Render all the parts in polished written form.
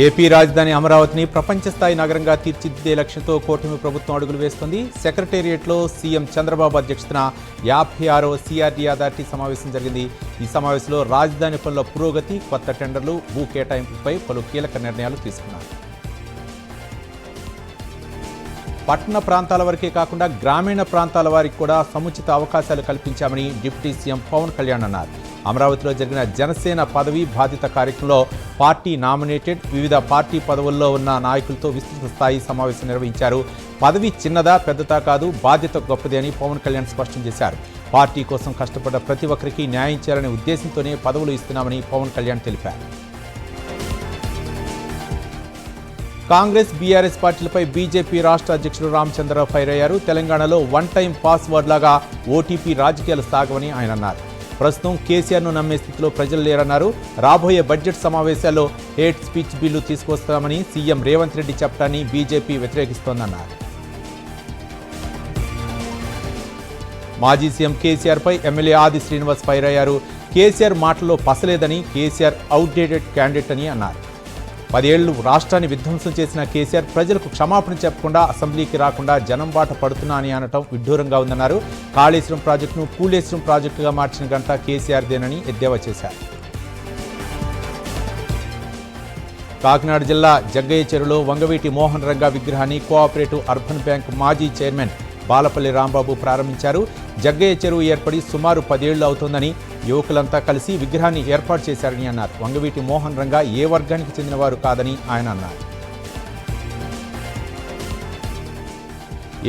AP రాజధాని అమరావతిని ప్రపంచ స్థాయి నగరంగా తీర్చిదిద్దే లక్ష్యంతో కూటమి ప్రభుత్వం అడుగులు వేస్తుంది. సెక్రటేరియట్లో సీఎం చంద్రబాబు అధ్యక్షతన 56వ CRD అథారిటీ సమావేశం జరిగింది. ఈ సమావేశంలో రాజధాని పనుల పురోగతి, కొత్త టెండర్లు, భూ కేటాయింపుపై పలు కీలక నిర్ణయాలు తీసుకున్నారు. పట్టణ ప్రాంతాల వరకే కాకుండా గ్రామీణ ప్రాంతాల వారికి కూడా సముచిత అవకాశాలు కల్పించామని డిప్యూటీ సీఎం పవన్ కళ్యాణ్ అన్నారు. అమరావతిలో జరిగిన జనసేన పదవి బాధ్యత కార్యక్రమంలో పార్టీ నామినేటెడ్ వివిధ పార్టీ పదవుల్లో ఉన్న నాయకులతో విస్తృత స్థాయి సమావేశం నిర్వహించారు. పదవి చిన్నదా పెద్దదా కాదు, బాధ్యత గొప్పది అని పవన్ కళ్యాణ్ స్పష్టం చేశారు. పార్టీ కోసం కష్టపడ్డ ప్రతి ఒక్కరికి న్యాయం చేయాలనే ఉద్దేశంతోనే పదవులు ఇస్తున్నామని పవన్ కళ్యాణ్ తెలిపారు. కాంగ్రెస్, బీఆర్ఎస్ పార్టీలపై బీజేపీ రాష్ట్ర అధ్యక్షుడు రామచంద్రరావు ఫైర్ అయ్యారు. తెలంగాణలో వన్ టైం పాస్వర్డ్ లాగా ఓటీపీ రాజకీయాలు సాగవని ఆయన అన్నారు. ప్రస్తుతం కేసీఆర్ను నమ్మే స్థితిలో ప్రజలు లేరన్నారు. రాబోయే బడ్జెట్ సమావేశాల్లో హేట్ స్పీచ్ బిల్లు తీసుకొస్తామని సీఎం రేవంత్ రెడ్డి చెప్పడాన్ని బీజేపీ వ్యతిరేకిస్తోందన్నారు. మాజీ సీఎం కేసీఆర్పై ఎమ్మెల్యే ఆది శ్రీనివాస్ ఫైర్ అయ్యారు. కేసీఆర్ మాటల్లో పసలేదని, కేసీఆర్ అవుట్డేటెడ్ క్యాండిడేట్ అని అన్నారు. 10 ఏళ్లు రాష్ట్రాన్ని విధ్వంసం చేసిన కేసీఆర్ ప్రజలకు క్షమాపణ చెప్పకుండా అసెంబ్లీకి రాకుండా జనం బాట పడుతున్నా అని అనటం విడ్డూరంగా ఉందన్నారు. కాళేశ్వరం ప్రాజెక్టును కూలేశ్వరం ప్రాజెక్టుగా మార్చిన ఘనత కేసీఆర్దేనని ఎద్దేవా చేశారు. కాకినాడ జిల్లా జగ్గయ్య చెరువులో వంగవీటి మోహన్ రంగా విగ్రహాన్ని కోఆపరేటివ్ అర్బన్ బ్యాంక్ మాజీ చైర్మన్ బాలపల్లి రాంబాబు ప్రారంభించారు. జగ్గయ్య చెరువు ఏర్పడి సుమారు 10 ఏళ్లు అవుతోందని, యువకులంతా కలిసి విగ్రహాన్ని ఏర్పాటు చేశారని అన్నారు. వంగవీటి మోహన్ రంగా ఏ వర్గానికి చెందినవారు కాదని ఆయన అన్నారు.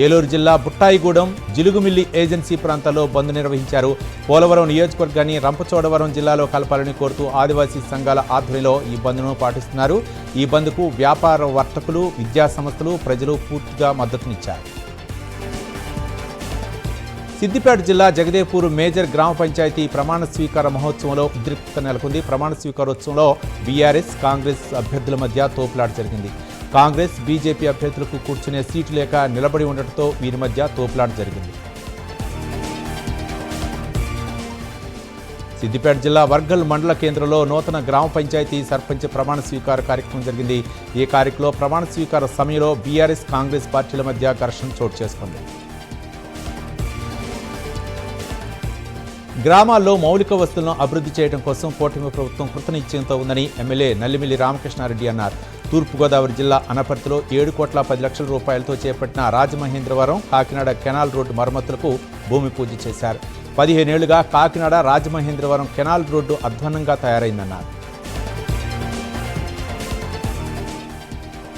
ఏలూరు జిల్లా బుట్టాయిగూడెం, జిలుగుమిల్లి ఏజెన్సీ ప్రాంతాల్లో బంద్ నిర్వహించారు. పోలవరం నియోజకవర్గాన్ని రంపచోడవరం జిల్లాలో కలపాలని కోరుతూ ఆదివాసీ సంఘాల ఆధ్వర్యంలో ఈ బంద్ను పాటిస్తున్నారు. ఈ బంద్కు వ్యాపార వర్తకులు, విద్యా సంస్థలు, ప్రజలు పూర్తిగా మద్దతునిచ్చారు. సిద్దిపేట జిల్లా జగదేపూర్ మేజర్ గ్రామ పంచాయతీ ప్రమాణ స్వీకార మహోత్సవంలో ఉద్రిక్తత నెలకొంది. ప్రమాణ స్వీకారోత్సవంలో బీఆర్ఎస్, కాంగ్రెస్ అభ్యర్థుల మధ్య తోపులాట జరిగింది. కాంగ్రెస్, బీజేపీ అభ్యర్థులకు కూర్చునే సీటు లేక నిలబడి ఉండటంతో వీరి మధ్య తోపులాట జరిగింది. సిద్దిపేట జిల్లా వర్గల్ మండల కేంద్రంలో నూతన గ్రామ పంచాయతీ సర్పంచ్ ప్రమాణ స్వీకార కార్యక్రమం జరిగింది. ఈ కార్యక్రమంలో ప్రమాణ స్వీకార సమయంలో బీఆర్ఎస్, కాంగ్రెస్ పార్టీల మధ్య ఘర్షణ చోటు చేసుకుంది. గ్రామాల్లో మౌలిక వస్తువులను అభివృద్ధి చేయడం కోసం కూటమి ప్రభుత్వం కృతనిశ్చయంతో ఉందని ఎమ్మెల్యే నల్లిమిల్లి రామకృష్ణారెడ్డి అన్నారు. తూర్పుగోదావరి జిల్లా అనపర్తిలో 7,10,00,000 రూపాయలతో చేపట్టిన రాజమహేంద్రవరం కాకినాడ కెనాల్ రోడ్డు మరమ్మతులకు భూమి పూజ చేశారు. 15 ఏళ్లుగా కాకినాడ రాజమహేంద్రవరం కెనాల్ రోడ్డు అధ్వాన్నంగా తయారైందన్నారు.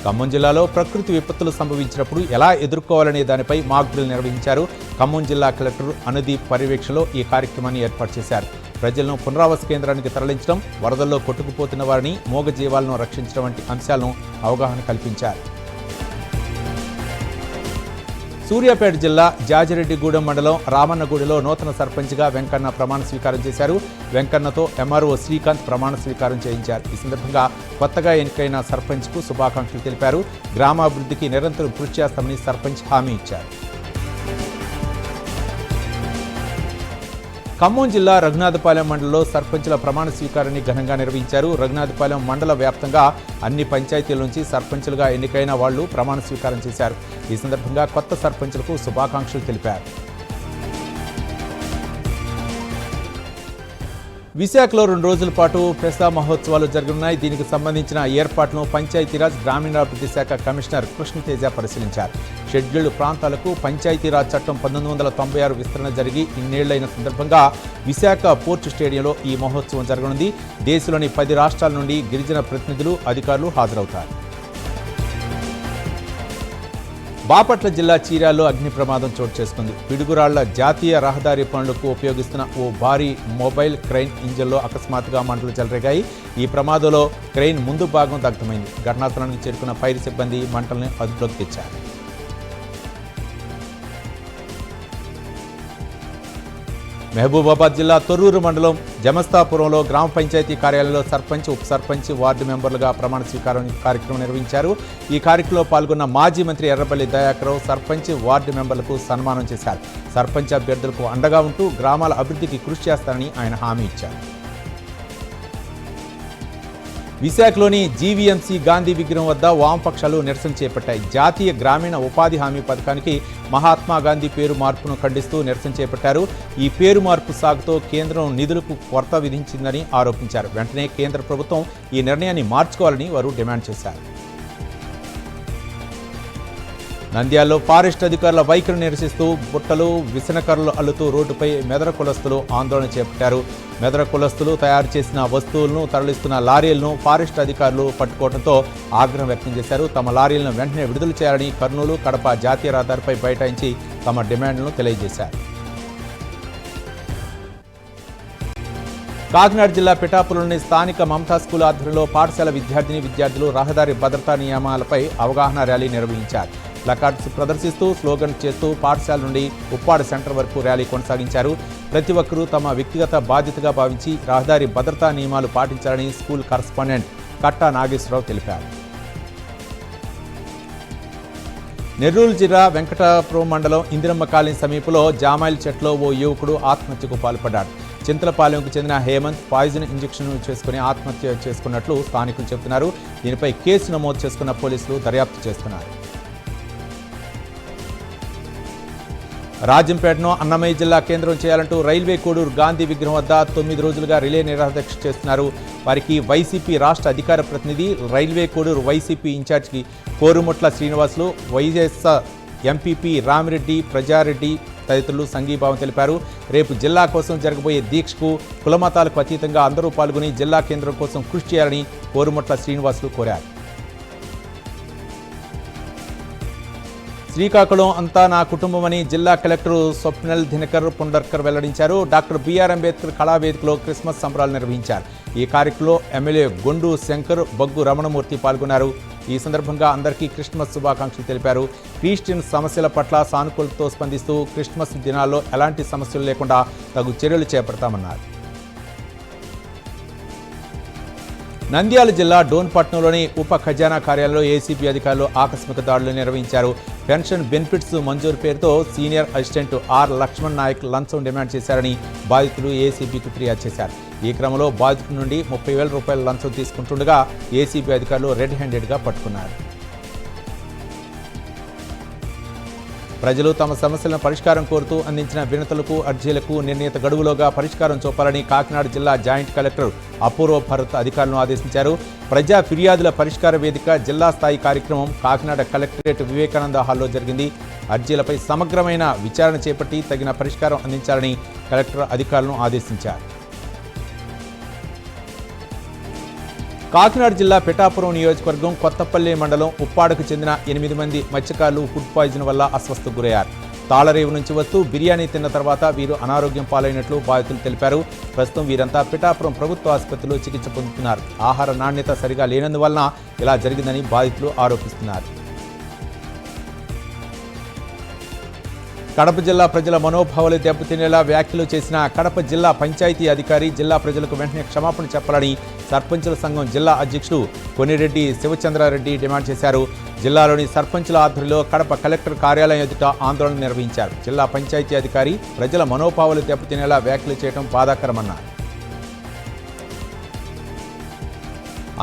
ఖమ్మం జిల్లాలో ప్రకృతి విపత్తులు సంభవించినప్పుడు ఎలా ఎదుర్కోవాలనే దానిపై మాక్ డ్రిల్ నిర్వహించారు. ఖమ్మం జిల్లా కలెక్టర్ అనుదీప్ పర్యవేక్షణలో ఈ కార్యక్రమాన్ని ఏర్పాటు చేశారు. ప్రజలను పునరావాస కేంద్రానికి తరలించడం, వరదల్లో కొట్టుకుపోతున్న వారిని, మూగజీవాలను రక్షించడం వంటి అంశాలను అవగాహన కల్పించారు. సూర్యాపేట జిల్లా జాజిరెడ్డిగూడెం మండలం రామన్నగూడిలో నూతన సర్పంచ్గా వెంకన్న ప్రమాణ స్వీకారం చేశారు. వెంకన్నతో ఎంఆర్ఓ శ్రీకాంత్ ప్రమాణ స్వీకారం చేయించారు. ఈ సందర్భంగా కొత్తగా ఎన్నికైన సర్పంచ్కు శుభాకాంక్షలు తెలిపారు. గ్రామాభివృద్ధికి నిరంతరం కృషి చేస్తామని సర్పంచ్ హామీ ఇచ్చారు. ఖమ్మం జిల్లా రఘునాథపాలెం మండలంలో సర్పంచుల ప్రమాణ స్వీకారాన్ని ఘనంగా నిర్వహించారు. రఘునాథపాలెం మండల వ్యాప్తంగా అన్ని పంచాయతీల నుంచి సర్పంచులుగా ఎన్నికైన వాళ్లు ప్రమాణ స్వీకారం చేశారు. ఈ సందర్భంగా కొత్త సర్పంచులకు శుభాకాంక్షలు తెలిపారు. విశాఖలో 2 రోజుల పాటు పెసా మహోత్సవాలు జరగనున్నాయి. దీనికి సంబంధించిన ఏర్పాట్లను పంచాయతీరాజ్ గ్రామీణాభివృద్ధి శాఖ కమిషనర్ కృష్ణతేజ పరిశీలించారు. షెడ్యూల్డ్ ప్రాంతాలకు పంచాయతీరాజ్ చట్టం 1996 విస్తరణ జరిగి ఇన్నేళ్లైన సందర్భంగా విశాఖ పోర్టు స్టేడియంలో ఈ మహోత్సవం జరగనుంది. దేశంలోని 10 రాష్ట్రాల నుండి గిరిజన ప్రతినిధులు, అధికారులు హాజరవుతారు. బాపట్ల జిల్లా చీరాల్లో అగ్ని ప్రమాదం చోటు చేసుకుంది. పిడుగురాళ్ల జాతీయ రహదారి పనులకు ఉపయోగిస్తున్న ఓ భారీ మొబైల్ క్రెయిన్ ఇంజన్లో అకస్మాత్తుగా మంటలు చెలరేగాయి. ఈ ప్రమాదంలో క్రెయిన్ ముందు భాగం దగ్ధమైంది. ఘటనాస్థలానికి చేరుకున్న ఫైర్ సిబ్బంది మంటల్ని అదుపులోకి తెచ్చారు. మహబూబాబాద్ జిల్లా తొర్రూరు మండలం జమస్తాపురంలో గ్రామ పంచాయతీ కార్యాలయంలో సర్పంచ్, ఉప సర్పంచ్, వార్డు మెంబర్లుగా ప్రమాణ స్వీకారం కార్యక్రమం నిర్వహించారు. ఈ కార్యక్రమంలో పాల్గొన్న మాజీ మంత్రి ఎర్రబెల్లి దయాకరావు సర్పంచ్, వార్డు మెంబర్లకు సన్మానం చేశారు. సర్పంచ్ అభ్యర్థులకు అండగా ఉంటూ గ్రామాల అభివృద్ధికి కృషి చేస్తారని ఆయన హామీ ఇచ్చారు. విశాఖలోని జీవీఎంసీ గాంధీ విగ్రహం వద్ద వామపక్షాలు నిరసన చేపట్టాయి. జాతీయ గ్రామీణ ఉపాధి హామీ పథకానికి మహాత్మా గాంధీ పేరు మార్పును ఖండిస్తూ నిరసన చేపట్టారు. ఈ పేరు మార్పు సాగుతో కేంద్రం నిధులకు కొరత విధించిందని ఆరోపించారు. వెంటనే కేంద్ర ప్రభుత్వం ఈ నిర్ణయాన్ని మార్చుకోవాలని వారు డిమాండ్ చేశారు. నంద్యాలలో ఫారెస్ట్ అధికారుల వైఖరిని నిరసిస్తూ బుట్టలు, విసనకర్రలు అల్లుతూ రోడ్డుపై మెదర కులస్తులు ఆందోళన చేపట్టారు. మెదర కులస్తులు తయారు చేసిన వస్తువులను తరలిస్తున్న లారీలను ఫారెస్ట్ అధికారులు పట్టుకోవడంతో ఆగ్రహం వ్యక్తం చేశారు. తమ లారీలను వెంటనే విడుదల చేయాలని కర్నూలు, కడప జాతీయ రహదారిపై బైఠాయించి తమ డిమాండ్లను తెలియజేశారు. కాకినాడ జిల్లా పిఠాపురంలోని స్థానిక మమతా స్కూల్ ఆధ్వర్యంలో పాఠశాల విద్యార్థులు రహదారి భద్రతా నియమాలపై అవగాహన ర్యాలీ నిర్వహించారు. ప్లకార్డ్స్ ప్రదర్శిస్తూ స్లోగన్ చేస్తూ పాఠశాల నుండి ఉప్పాడ సెంటర్ వరకు ర్యాలీ కొనసాగించారు. ప్రతి ఒక్కరూ తమ వ్యక్తిగత బాధ్యతగా భావించి రహదారి భద్రతా నియమాలు పాటించాలని స్కూల్ కరస్పాండెంట్ కట్టా నాగేశ్వరరావు తెలిపారు. నెల్లూరు జిల్లా వెంకటాపురం మండలం ఇందిరమ్మ కాలనీ సమీపంలో జామాయిల్ చెట్లో ఓ యువకుడు ఆత్మహత్యకు పాల్పడ్డాడు. చింతలపాలెంకు చెందిన హేమంత్ పాయిజన్ ఇంజెక్షన్ చేసుకుని ఆత్మహత్య చేసుకున్నట్లు స్థానికులు చెబుతున్నారు. దీనిపై కేసు నమోదు చేసుకున్న పోలీసులు దర్యాప్తు చేస్తున్నారు. రాజంపేటను అన్నమయ్య జిల్లా కేంద్రం చేయాలంటూ రైల్వే కోడూరు గాంధీ విగ్రహం వద్ద 9 రోజులుగా రిలే నిరాదీక్ష చేస్తున్నారు. వారికి వైసీపీ రాష్ట్ర అధికార ప్రతినిధి, railway Koduru YCP incharge Korumutla Srinivasulu, YSR MPP Ramireddy, Prajareddy తదితరులు సంఘీభావం తెలిపారు. రేపు జిల్లా కోసం జరగబోయే దీక్షకు కులమతాలకు అతీతంగా అందరూ పాల్గొని జిల్లా కేంద్రం కోసం కృషి చేయాలని కోరుముట్ల శ్రీనివాసులు కోరారు. శ్రీకాకుళం అంతా నా కుటుంబమని జిల్లా కలెక్టర్ స్వప్నల్ దినకర్ పుండర్కర్ వెల్లడించారు. డాక్టర్ బిఆర్ అంబేద్కర్ కళావేదికలో క్రిస్మస్ సంబరాలు నిర్వహించారు. ఈ కార్యక్రమంలో ఎమ్మెల్యే గొండు శంకర్, బొగ్గు రమణమూర్తి పాల్గొన్నారు. ఈ సందర్భంగా అందరికీ క్రిస్మస్ శుభాకాంక్షలు తెలిపారు. క్రిస్టియన్ సమస్యల పట్ల సానుకూలతతో స్పందిస్తూ క్రిస్మస్ దినాల్లో ఎలాంటి సమస్యలు లేకుండా తగు చర్యలు చేపడతామన్నారు. నంద్యాల జిల్లా డోన్పట్నంలోని ఉప ఖజానా కార్యాలయంలో ఏసీబీ అధికారులు ఆకస్మిక దాడులు నిర్వహించారు. పెన్షన్ బెనిఫిట్స్ మంజూరు పేరుతో senior assistant R Lakshman Nayak లంచం డిమాండ్ చేశారని బాధితులు ఏసీబీకి ఫిర్యాదు చేశారు. ఈ క్రమంలో బాధితుల నుండి 30,000 రూపాయల లంచం తీసుకుంటుండగా ఏసీబీ అధికారులు రెడ్ హ్యాండెడ్గా పట్టుకున్నారు. ప్రజలు తమ సమస్యలను పరిష్కారం కోరుతూ అందించిన వినతులకు, అర్జీలకు నిర్ణీత గడువులోగా పరిష్కారం చూపాలని కాకినాడ జిల్లా జాయింట్ కలెక్టర్ అపూర్వ భరత్ అధికారులను ఆదేశించారు. ప్రజా ఫిర్యాదుల పరిష్కార వేదిక జిల్లా స్థాయి కార్యక్రమం కాకినాడ కలెక్టరేట్ వివేకానంద హాల్లో జరిగింది. అర్జీలపై సమగ్రమైన విచారణ చేపట్టి తగిన పరిష్కారం అందించాలని కలెక్టర్ అధికారులను ఆదేశించారు. కాకినాడ జిల్లా పిఠాపురం నియోజకవర్గం కొత్తపల్లి మండలం ఉప్పాడకు చెందిన 8 మంది మత్స్యకారులు ఫుడ్ పాయిజన్ వల్ల అస్వస్థకు గురయ్యారు. తాళరేవు నుంచి వస్తూ బిర్యానీ తిన్న తర్వాత వీరు అనారోగ్యం పాలైనట్లు బాధితులు తెలిపారు. ప్రస్తుతం వీరంతా పిఠాపురం ప్రభుత్వ ఆసుపత్రిలో చికిత్స పొందుతున్నారు. ఆహార నాణ్యత సరిగా లేనందువలన ఇలా జరిగిందని బాధితులు ఆరోపిస్తున్నారు. కడప జిల్లా ప్రజల మనోభావాలు దెబ్బతినేలా వ్యాఖ్యలు చేసిన కడప జిల్లా పంచాయతీ అధికారి జిల్లా ప్రజలకు వెంటనే క్షమాపణ చెప్పాలని సర్పంచుల సంఘం జిల్లా అధ్యక్షుడు కొనిరెడ్డి శివచంద్రారెడ్డి డిమాండ్ చేశారు. జిల్లాలోని సర్పంచుల ఆధ్వర్యంలో కడప కలెక్టర్ కార్యాలయం ఎదుట ఆందోళన నిర్వహించారు. జిల్లా పంచాయతీ అధికారి ప్రజల మనోభావాలు దెబ్బతినేలా వ్యాఖ్యలు చేయడం బాధాకరమన్నారు.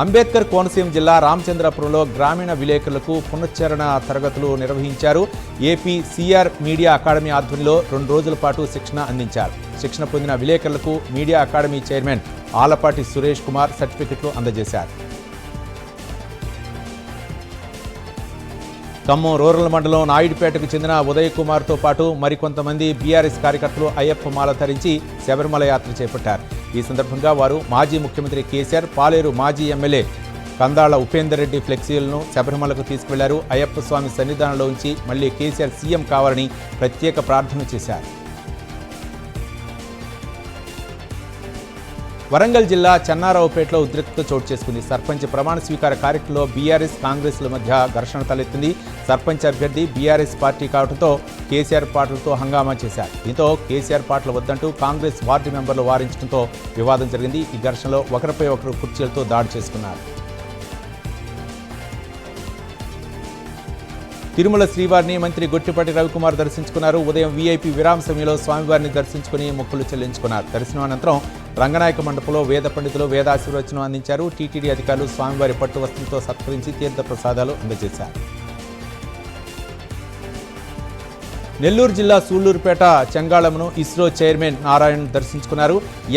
అంబేద్కర్ కోనసీమ జిల్లా రామచంద్రపురంలో గ్రామీణ విలేకరులకు పునశ్చరణ తరగతులు నిర్వహించారు. ఏపీ సిఆర్ మీడియా అకాడమీ ఆధ్వర్యంలో 2 రోజుల పాటు శిక్షణ అందించారు. శిక్షణ పొందిన విలేకరులకు media academy chairman Alapati Suresh Kumar సర్టిఫికెట్లు అందజేశారు. ఖమ్మం రూరల్ మండలం నాయుడుపేటకు చెందిన ఉదయ్ కుమార్తో పాటు మరికొంతమంది బీఆర్ఎస్ కార్యకర్తలు అయ్యప్ప మాల ధరించి శబరిమల యాత్ర చేపట్టారు. ఈ సందర్భంగా వారు మాజీ ముఖ్యమంత్రి కేసీఆర్, పాలేరు మాజీ ఎమ్మెల్యే కందాళ ఉపేందర్ రెడ్డి ఫ్లెక్సీలను శబరిమలకు తీసుకువెళ్లారు. అయ్యప్ప స్వామి సన్నిధానంలో ఉంచి మళ్లీ కేసీఆర్ సీఎం కావాలని ప్రత్యేక ప్రార్థన చేశారు. వరంగల్ జిల్లా చెన్నారావుపేటలో ఉద్రిక్తత చోటు చేసుకుంది. సర్పంచ్ ప్రమాణ స్వీకార కార్యక్రమంలో బీఆర్ఎస్, కాంగ్రెస్ల మధ్య ఘర్షణ తలెత్తింది. సర్పంచ్ అభ్యర్థి బీఆర్ఎస్ పార్టీ కావడంతో కేసీఆర్ పాటలతో హంగామా చేశారు. దీంతో కేసీఆర్ పాటలు వద్దంటూ కాంగ్రెస్ వార్డు మెంబర్లు వారించడంతో వివాదం జరిగింది. ఈ ఘర్షణలో ఒకరిపై ఒకరు కుర్చీలతో దాడి చేసుకున్నారు. తిరుమల శ్రీవారిని మంత్రి గొట్టిపాటి రవికుమార్ దర్శించుకున్నారు. ఉదయం వీఐపీ విరామ సమయంలో స్వామివారిని దర్శించుకుని మొక్కులు చెల్లించుకున్నారు. దర్శనం అనంతరం రంగనాయక మండపంలో వేద పండితులు వేదాశీర్వచనం అందించారు. టీటీడీ అధికారులు స్వామివారి పట్టు వస్త్రంతో సత్కరించి తీర్థ ప్రసాదాలు అందజేశారు. నెల్లూరు జిల్లా సూళ్లూరుపేట చెంగాళంను ఇస్రో చైర్మన్ నారాయణ్ దర్శించుకున్నారు.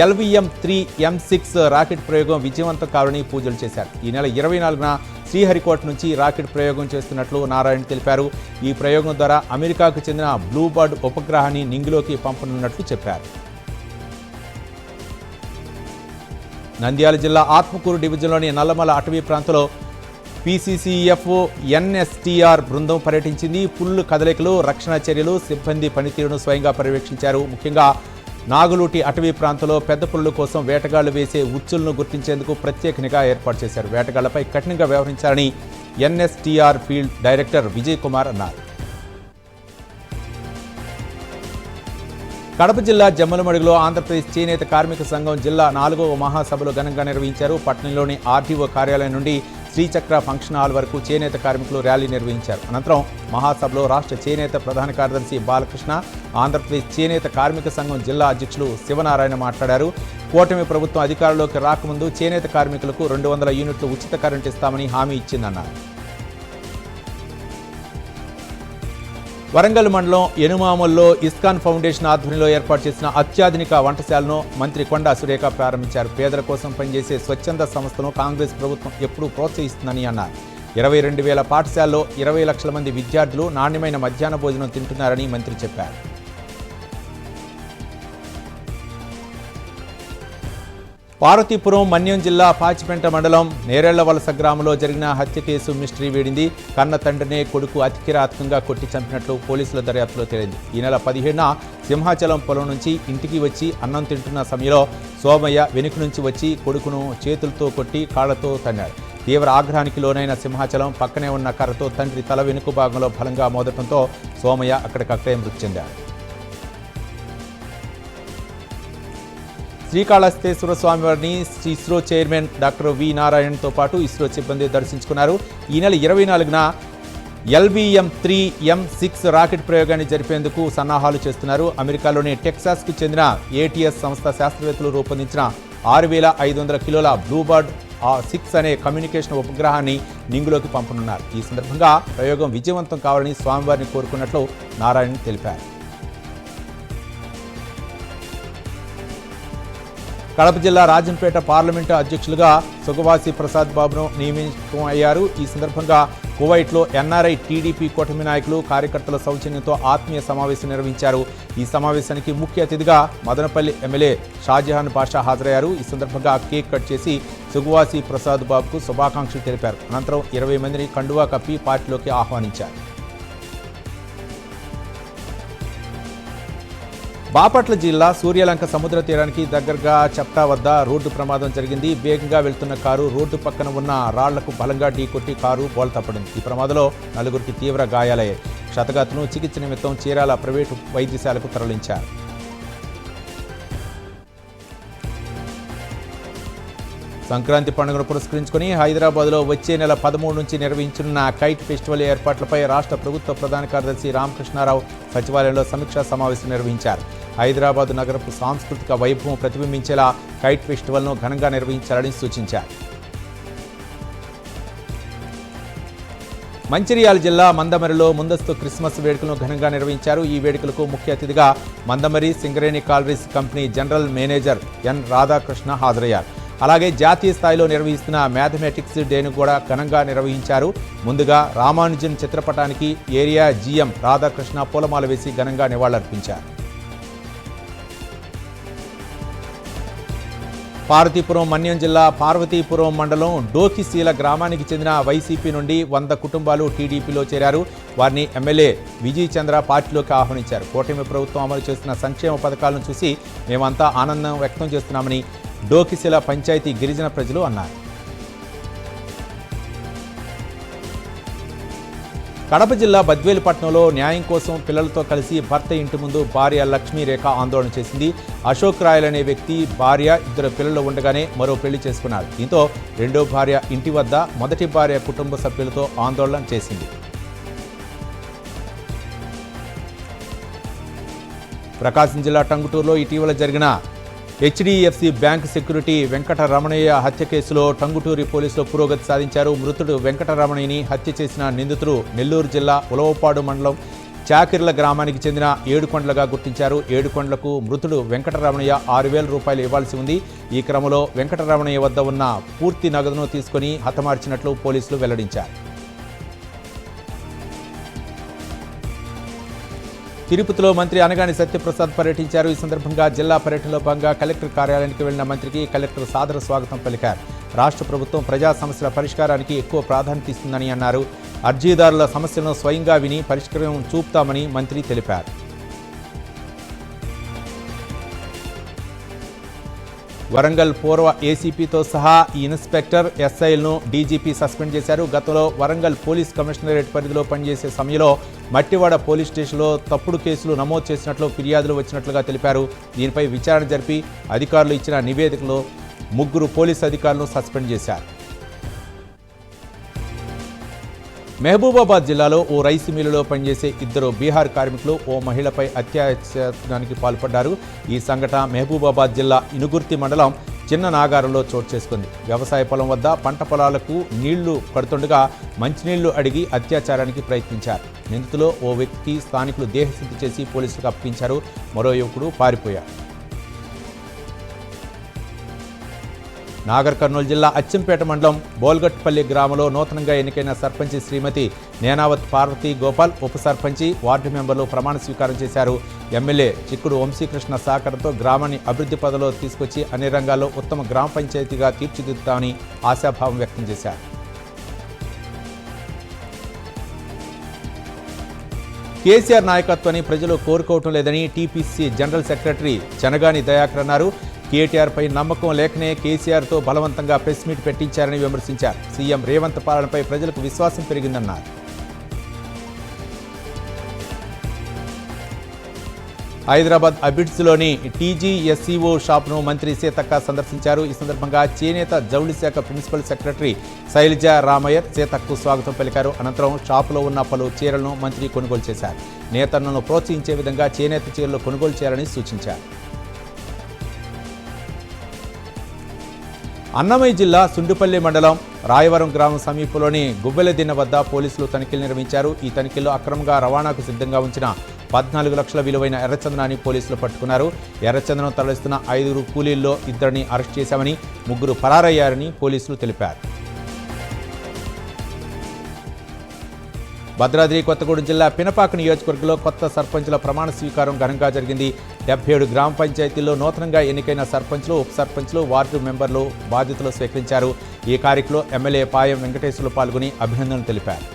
LVM-3 M6 రాకెట్ ప్రయోగం విజయవంతం కావాలని పూజలు చేశారు. ఈ నెల 24న శ్రీహరికోట నుంచి రాకెట్ ప్రయోగం చేస్తున్నట్లు నారాయణ్ తెలిపారు. ఈ ప్రయోగం ద్వారా అమెరికాకు చెందిన బ్లూబర్డ్ ఉపగ్రహాన్ని నింగిలోకి పంపనున్నట్లు చెప్పారు. నంద్యాల జిల్లా ఆత్మకూరు డివిజన్లోని నల్లమల అటవీ ప్రాంతంలో PCCF NSTR బృందం పర్యటించింది. పుల్లు కదలికలు, రక్షణ చర్యలు, సిబ్బంది పనితీరును స్వయంగా పర్యవేక్షించారు. ముఖ్యంగా నాగులూటి అటవీ ప్రాంతంలో పెద్ద పులుల కోసం వేటగాళ్లు వేసే ఉచ్చులను గుర్తించేందుకు ప్రత్యేక నిఘా ఏర్పాటు చేశారు. వేటగాళ్లపై కఠినంగా వ్యవహరించాలని NSTR field director Vijay Kumar అన్నారు. కడప జిల్లా జమ్మలమడుగులో ఆంధ్రప్రదేశ్ చేనేత కార్మిక సంఘం జిల్లా 4వ మహాసభలు ఘనంగా నిర్వహించారు. పట్టణంలోని RTO కార్యాలయం నుండి శ్రీచక్ర ఫంక్షన్ హాల్ వరకు చేనేత కార్మికులు ర్యాలీ నిర్వహించారు. అనంతరం మహాసభలో రాష్ట్ర చేనేత ప్రధాన కార్యదర్శి బాలకృష్ణ, ఆంధ్రప్రదేశ్ చేనేత కార్మిక సంఘం జిల్లా అధ్యక్షులు శివనారాయణ మాట్లాడారు. కూటమి ప్రభుత్వం అధికారంలోకి రాకముందు చేనేత కార్మికులకు 200 యూనిట్లు ఉచిత కరెంటు ఇస్తామని హామీ ఇచ్చిందన్నారు. వరంగల్ మండలం ఎనుమామల్లో ఇస్కాన్ ఫౌండేషన్ ఆధ్వర్యంలో ఏర్పాటు చేసిన అత్యాధునిక వంటశాలను మంత్రి కొండా సురేఖ ప్రారంభించారు. పేదల కోసం పనిచేసే స్వచ్ఛంద సంస్థను కాంగ్రెస్ ప్రభుత్వం ఎప్పుడూ ప్రోత్సహిస్తుందని అన్నారు. 22,000 పాఠశాలలో 20 లక్షల మంది విద్యార్థులు నాణ్యమైన మధ్యాహ్న భోజనం తింటున్నారని మంత్రి చెప్పారు. పార్వతీపురం మన్యం జిల్లా పాచిపెంట మండలం నేరేళ్ల వలస గ్రామంలో జరిగిన హత్య కేసు మిస్టరీ వీడింది. కన్న తండ్రినే కొడుకు అతి కిరాతకంగా కొట్టి చంపినట్లు పోలీసుల దర్యాప్తులో తేలింది. ఈ నెల 17న సింహాచలం పొలం నుంచి ఇంటికి వచ్చి అన్నం తింటున్న సమయంలో సోమయ్య వెనుక నుంచి వచ్చి కొడుకును చేతులతో కొట్టి కాళ్లతో తన్నాడు. తీవ్ర ఆగ్రహానికి లోనైన సింహాచలం పక్కనే ఉన్న కర్రతో తండ్రి తల వెనుక భాగంలో బలంగా మోదటంతో సోమయ్య అక్కడికక్కడే మృతి చెందాడు. శ్రీకాళహస్తేశ్వర స్వామివారిని ఇస్రో చైర్మన్ డాక్టర్ వి నారాయణ్తో పాటు ఇస్రో సిబ్బంది దర్శించుకున్నారు. ఈ నెల 24న LVM-3 M6 రాకెట్ ప్రయోగాన్ని జరిపేందుకు సన్నాహాలు చేస్తున్నారు. అమెరికాలోని టెక్సాస్కు చెందిన ATS సంస్థ శాస్త్రవేత్తలు రూపొందించిన 6,500 కిలోల బ్లూబర్డ్ 6 అనే కమ్యూనికేషన్ ఉపగ్రహాన్ని నింగిలోకి పంపనున్నారు. ఈ సందర్భంగా ప్రయోగం విజయవంతం కావాలని స్వామివారిని కోరుకున్నట్లు నారాయణ్ తెలిపారు. కడప జిల్లా రాజంపేట పార్లమెంటు అధ్యక్షులుగా సుగవాసి ప్రసాద్ బాబును నియమితం అయ్యారు. ఈ సందర్భంగా కువైట్లో NRI TDP కూటమి నాయకులు కార్యకర్తల సౌజన్యంతో ఆత్మీయ సమావేశం నిర్వహించారు. ఈ సమావేశానికి ముఖ్య అతిథిగా మదనపల్లి ఎమ్మెల్యే షాజహాన్ బాషా హాజరయ్యారు. ఈ సందర్భంగా కేక్ కట్ చేసి సుగవాసి ప్రసాద్ బాబుకు శుభాకాంక్షలు తెలిపారు. అనంతరం 20 మందిని కండువా కప్పి పార్టీలోకి ఆహ్వానించారు. బాపట్ల జిల్లా సూర్యలంక సముద్ర తీరానికి దగ్గరగా చప్టా వద్ద రోడ్డు ప్రమాదం జరిగింది. వేగంగా వెళ్తున్న కారు రోడ్డు పక్కన ఉన్న రాళ్లకు బలంగా ఢీకొట్టి కారు బోల్తా పడింది. ఈ ప్రమాదంలో 4గురికి తీవ్ర గాయాలయ్యాయి. క్షతగాతులను చికిత్స నిమిత్తం చీరాల ప్రైవేటు వైద్యశాలకు తరలించారు. సంక్రాంతి పండుగను పురస్కరించుకుని హైదరాబాద్లో వచ్చే నెల 13 నుంచి నిర్వహించనున్న కైట్ ఫెస్టివల్ ఏర్పాట్లపై రాష్ట్ర ప్రభుత్వ ప్రధాన కార్యదర్శి రామకృష్ణారావు సచివాలయంలో సమీక్షా సమావేశం నిర్వహించారు. హైదరాబాద్ నగరపు సాంస్కృతిక వైభవం ప్రతిబింబించేలా కైట్ ఫెస్టివల్ను ఘనంగా నిర్వహించాలని సూచించారు. మంచిర్యాల జిల్లా మందమరిలో ముందస్తు క్రిస్మస్ వేడుకలను ఘనంగా నిర్వహించారు. ఈ వేడుకలకు ముఖ్య అతిథిగా Mandamarri Singareni collieries company general manager N Radhakrishna హాజరయ్యారు. అలాగే జాతీయ స్థాయిలో నిర్వహిస్తున్న మ్యాథమెటిక్స్ డేను కూడా ఘనంగా నిర్వహించారు. ముందుగా రామానుజన్ చిత్రపటానికి ఏరియా GM రాధాకృష్ణ పూలమాల వేసి ఘనంగా నివాళులర్పించారు. పార్వతీపురం మన్యం జిల్లా పార్వతీపురం మండలం డోకిశీల గ్రామానికి చెందిన వైసీపీ నుండి 100 కుటుంబాలు టీడీపీలో చేరారు. వారిని ఎమ్మెల్యే విజయ్ చంద్ర పార్టీలోకి ఆహ్వానించారు. కూటమి ప్రభుత్వం అమలు చేస్తున్న సంక్షేమ పథకాలను చూసి మేమంతా ఆనందం వ్యక్తం చేస్తున్నామని డోకిశీల పంచాయతీ గిరిజన ప్రజలు అన్నారు. కడప జిల్లా బద్వేలుపట్నంలో న్యాయం కోసం పిల్లలతో కలిసి భర్త ఇంటి ముందు భార్య లక్ష్మీరేఖ ఆందోళన చేసింది. అశోక్ రాయల్ అనే వ్యక్తి భార్య 2 పిల్లలు ఉండగానే మరో పెళ్లి చేసుకున్నారు. దీంతో రెండో భార్య ఇంటి వద్ద మొదటి భార్య కుటుంబ సభ్యులతో ఆందోళన చేసింది. ప్రకాశం జిల్లా టంగుటూరులో ఇటీవల జరిగిన హెచ్డిఎఫ్సి బ్యాంక్ సెక్యూరిటీ వెంకటరమణయ్య హత్య కేసులో టంగుటూరి పోలీసులు పురోగతి సాధించారు. మృతుడు వెంకటరమణయ్యని హత్య చేసిన నిందితుడు నెల్లూరు జిల్లా ఉలవపాడు మండలం చాకిర్ల గ్రామానికి చెందిన ఏడుకొండలుగా గుర్తించారు. ఏడుకొండలకు మృతుడు వెంకటరమణయ్య 6,000 రూపాయలు ఇవ్వాల్సి ఉంది. ఈ క్రమంలో వెంకటరమణయ్య వద్ద ఉన్న పూర్తి నగదును తీసుకుని హతమార్చినట్లు పోలీసులు వెల్లడించారు. తిరుపతిలో మంత్రి అనగాని సత్యప్రసాద్ పర్యటించారు. ఈ సందర్భంగా జిల్లా పర్యటనలో భాగంగా కలెక్టర్ కార్యాలయానికి వెళ్లిన మంత్రికి కలెక్టర్ సాదర స్వాగతం పలికారు. రాష్ట్ర ప్రభుత్వం ప్రజా సమస్యల పరిష్కారానికి ఎక్కువ ప్రాధాన్యత ఇస్తుందని అన్నారు. అర్జీదారుల సమస్యలను స్వయంగా విని పరిష్కారం చూపుతామని మంత్రి తెలిపారు. వరంగల్ పూర్వ ఏసీపీతో సహా ఈ ఇన్స్పెక్టర్ ఎస్ఐలను డీజీపీ సస్పెండ్ చేశారు. గతంలో వరంగల్ పోలీస్ కమిషనరేట్ పరిధిలో పనిచేసే సమయంలో మట్టివాడ పోలీస్ స్టేషన్లో తప్పుడు కేసులు నమోదు చేసినట్లు ఫిర్యాదులు వచ్చినట్లుగా తెలిపారు. దీనిపై విచారణ జరిపి అధికారులు ఇచ్చిన నివేదికలో 3 పోలీసు అధికారులను సస్పెండ్ చేశారు. మహబూబాబాద్ జిల్లాలో ఓ రైసు మిల్లులో పనిచేసే 2 బీహార్ కార్మికులు ఓ మహిళపై అత్యాచారానికి పాల్పడ్డారు. ఈ సంఘటన మహబూబాబాద్ జిల్లా ఇనుగుర్తి మండలం చిన్న నాగారంలో చోటు చేసుకుంది. వ్యవసాయ పొలం వద్ద పంట పొలాలకు నీళ్లు కడుతుండగా మంచినీళ్లు అడిగి అత్యాచారానికి ప్రయత్నించారు. నిందితులో ఓ వ్యక్తికి స్థానికులు దేహశుద్ధి చేసి పోలీసులకు అప్పగించారు. మరో యువకుడు పారిపోయారు. నాగర్ కర్నూలు జిల్లా అచ్చంపేట మండలం బోల్గట్పల్లి గ్రామంలో నూతనంగా ఎన్నికైన సర్పంచి శ్రీమతి నేనావత్ పార్వతి గోపాల్, ఉప సర్పంచి, వార్డు మెంబర్లు ప్రమాణ స్వీకారం చేశారు. ఎమ్మెల్యే చిక్కుడు వంశీకృష్ణ సహకారంతో గ్రామాన్ని అభివృద్ధి పథంలో తీసుకొచ్చి అన్ని రంగాల్లో ఉత్తమ గ్రామ పంచాయతీగా తీర్చిదిద్దుతామని ఆశాభావం వ్యక్తం చేశారు. కేసీఆర్ నాయకత్వాన్ని ప్రజలు కోరుకోవటం లేదని TPC general secretary Chenagani Dayakar అన్నారు. కేటీఆర్పై నమ్మకం లేకనే కేసీఆర్తో బలవంతంగా ప్రెస్ మీట్ పెట్టించారని విమర్శించారు. సీఎం రేవంత్ పాలనపై ప్రజలకు విశ్వాసం పెరిగిందన్నారు. హైదరాబాద్ అబిడ్స్లోని టీజీఎస్సీఓ షాప్ను మంత్రి సీతక్క సందర్శించారు. ఈ సందర్భంగా చేనేత జౌళి శాఖ ప్రిన్సిపల్ సెక్రటరీ శైలజ రామయ్యర్ సీతక్కకు స్వాగతం పలికారు. అనంతరం షాపులో ఉన్న పలు చీరలను మంత్రి కొనుగోలు చేశారు. నేతలను ప్రోత్సహించే విధంగా చేనేత చీరలు కొనుగోలు చేయాలని సూచించారు. అన్నమయ్య జిల్లా సుండుపల్లి మండలం రాయవరం గ్రామం సమీపంలోని గువ్వెలదిన్నె వద్ద పోలీసులు తనిఖీలు నిర్వహించారు. ఈ తనిఖీల్లో అక్రమంగా రవాణాకు సిద్ధంగా ఉంచిన 14 లక్షల విలువైన ఎర్రచందనాన్ని పోలీసులు పట్టుకున్నారు. ఎర్రచందనం తరలిస్తున్న 5 కూలీల్లో 2 అరెస్ట్ చేశామని, 3 పరారయ్యారని పోలీసులు తెలిపారు. భద్రాద్రి కొత్తగూడెం జిల్లా పినపాక నియోజకవర్గంలో కొత్త సర్పంచుల ప్రమాణ స్వీకారం ఘనంగా జరిగింది. 77 గ్రామ పంచాయతీల్లో నూతనంగా ఎన్నికైన సర్పంచ్లు, ఉప సర్పంచ్లు, వార్డు మెంబర్లు బాధ్యతలు స్వీకరించారు. ఈ కార్యక్రమంలో ఎమ్మెల్యే పాయం వెంకటేశ్వర్లు పాల్గొని అభినందనలు తెలిపారు.